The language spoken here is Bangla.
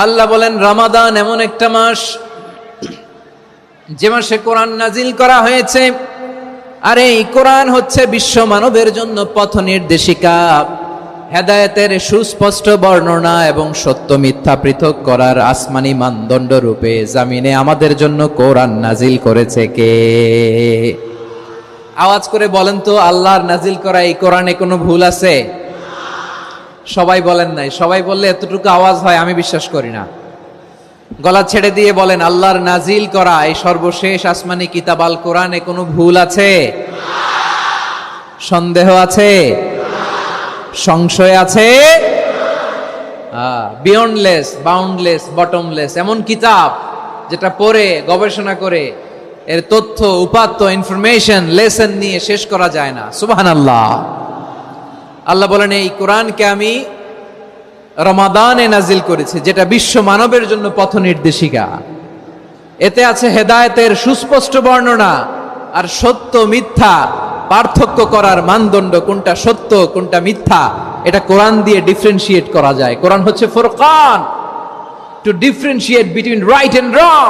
আল্লাহ বলেন রমাদান এমন একটা মাস যে মাসে কোরআন নাজিল করা হয়েছে। আর এই কোরআন হচ্ছে বিশ্ব মানবের জন্য পথ নির্দেশিকা, হেদায়েতের সুস্পষ্ট বর্ণনা এবং সত্য মিথ্যা পৃথক করার আসমানি মানদণ্ড রূপে জামিনে আমাদের জন্য কোরআন নাজিল করেছে কে? আওয়াজ করে বলেন তো, আল্লাহর নাজিল করা এই কোরআনে কোনো ভুল আছে? সবাই বলেন নাই। সবাই বললে এতটুকু আওয়াজ হয় আমি বিশ্বাস করি না। গলা ছেড়ে দিয়ে বলেন, আল্লাহর নাজিল করা এই সর্বশেষ আসমানি কিতাব আল কোরআনে কোনো ভুল আছে? সন্দেহ আছে? সংশয় আছে? বিয়ন্ডলেস, বাউন্ডলেস, বটমলেস এমন কিতাব যেটা পড়ে গবেষণা করে এর তথ্য উপাত্ত ইনফরমেশন লেসন নিয়ে শেষ করা যায় না। সুবহানাল্লাহ। আল্লাহ বলেন এই কোরআনকে আমি রমাদানে নাজিল করেছি, যেটা বিশ্ব মানবের জন্য পথ নির্দেশিকা। এতে আছে হেদায়েতের সুস্পষ্ট বর্ণনা আর সত্য মিথ্যা পার্থক্য করার মানদণ্ড, কোনটা সত্য কোনটা মিথ্যা এটা কোরআন দিয়ে ডিফারেন্সিয়েট করা যায়। কোরআন হচ্ছে ফুরকান, to differentiate between right and wrong.